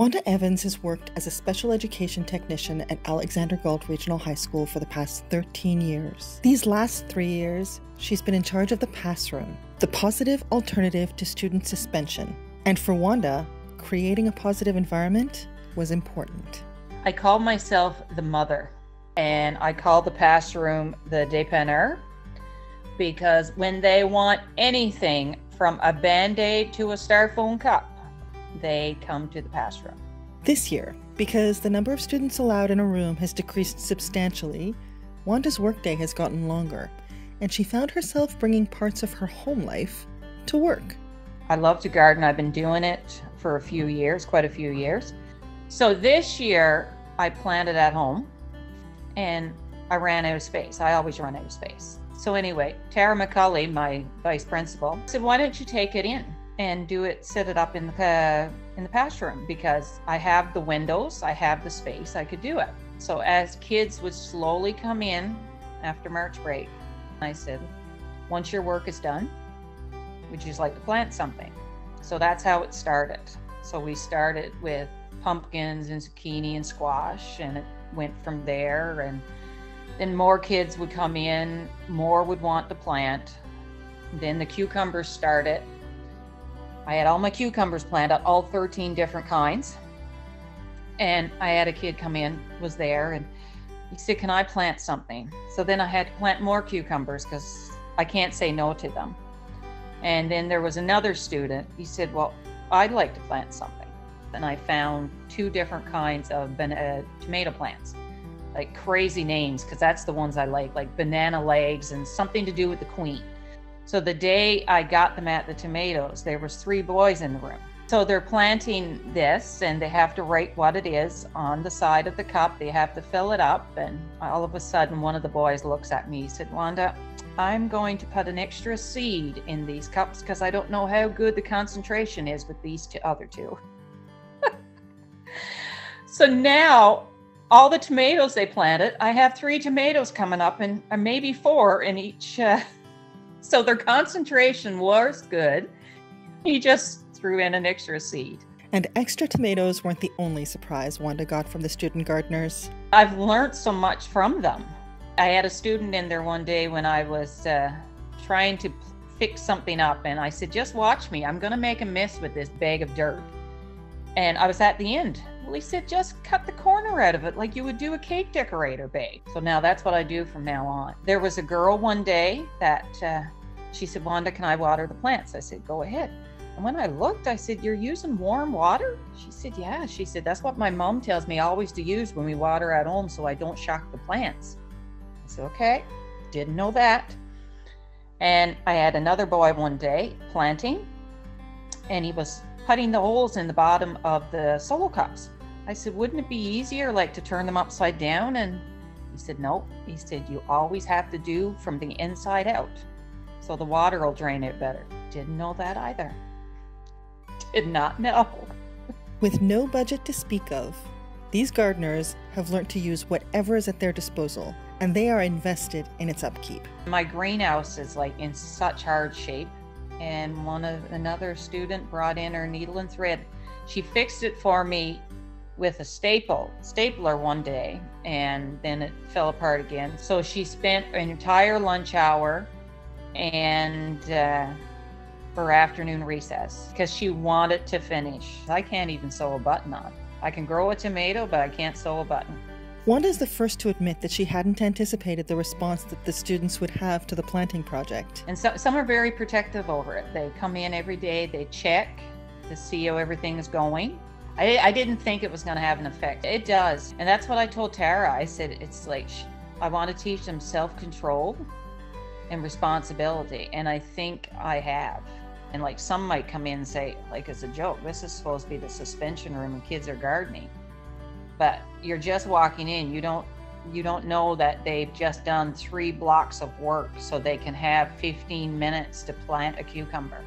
Wanda Evans has worked as a special education technician at Alexander Galt Regional High School for the past 13 years. These last 3 years, she's been in charge of the pass room, the positive alternative to student suspension. And for Wanda, creating a positive environment was important. I call myself the mother, and I call the pass room the dépanneur, because when they want anything from a Band-Aid to a Styrofoam cup, they come to the pass room. This year, because the number of students allowed in a room has decreased substantially, Wanda's workday has gotten longer, and she found herself bringing parts of her home life to work. I love to garden. I've been doing it for a few years, quite a few years. So this year I planted at home and I ran out of space. I always run out of space. So anyway, Tara McCulley, my vice principal, said, why don't you take it in and set it up in the pass room, because I have the windows, I have the space, I could do it. So as kids would slowly come in after March break, I said, once your work is done, would you just like to plant something? So that's how it started. So we started with pumpkins and zucchini and squash, and it went from there, and then more kids would come in, more would want to plant. Then the cucumbers started. I had all my cucumbers planted, all 13 different kinds. And I had a kid come in, was there, and he said, can I plant something? So then I had to plant more cucumbers because I can't say no to them. And then there was another student, he said, well, I'd like to plant something. And I found 2 different kinds of tomato plants, like crazy names, because that's the ones I like banana legs and something to do with the queen. So the day I got them at the tomatoes, there was 3 boys in the room. So they're planting this, and they have to write what it is on the side of the cup. They have to fill it up, and all of a sudden one of the boys looks at me. He said, Wanda, I'm going to put an extra seed in these cups because I don't know how good the concentration is with these other 2. So now all the tomatoes they planted, I have 3 tomatoes coming up, and maybe 4 in each. So their concentration was good. He just threw in an extra seed. And extra tomatoes weren't the only surprise Wanda got from the student gardeners. I've learned so much from them. I had a student in there one day when I was trying to fix something up, and I said, just watch me. I'm going to make a mess with this bag of dirt. And I was at the end. Well, he said, just cut the corner out of it like you would do a cake decorator bag. So now that's what I do from now on. There was a girl one day that she said, Wanda, can I water the plants? I said, go ahead. And when I looked, I said, you're using warm water? She said, yeah. She said, that's what my mom tells me always to use when we water at home so I don't shock the plants. I said, okay, didn't know that. And I had another boy one day planting, and he was putting the holes in the bottom of the solo cups. I said, wouldn't it be easier like to turn them upside down? And he said, nope. He said, you always have to do from the inside out, so the water will drain out better. Didn't know that either. Did not know. With no budget to speak of, these gardeners have learned to use whatever is at their disposal, and they are invested in its upkeep. My greenhouse is like in such hard shape, and another student brought in her needle and thread. She fixed it for me with a stapler one day, and then it fell apart again. So she spent an entire lunch hour and her afternoon recess because she wanted to finish. I can't even sew a button on. I can grow a tomato, but I can't sew a button. Wanda is the first to admit that she hadn't anticipated the response that the students would have to the planting project. And some are very protective over it. They come in every day, they check to see how everything is going. I didn't think it was going to have an effect. It does. And that's what I told Tara. I said, it's like, I want to teach them self-control and responsibility. And I think I have. And like some might come in and say, like as a joke, this is supposed to be the suspension room and kids are gardening. But you're just walking in. You don't know that they've just done 3 blocks of work so they can have 15 minutes to plant a cucumber.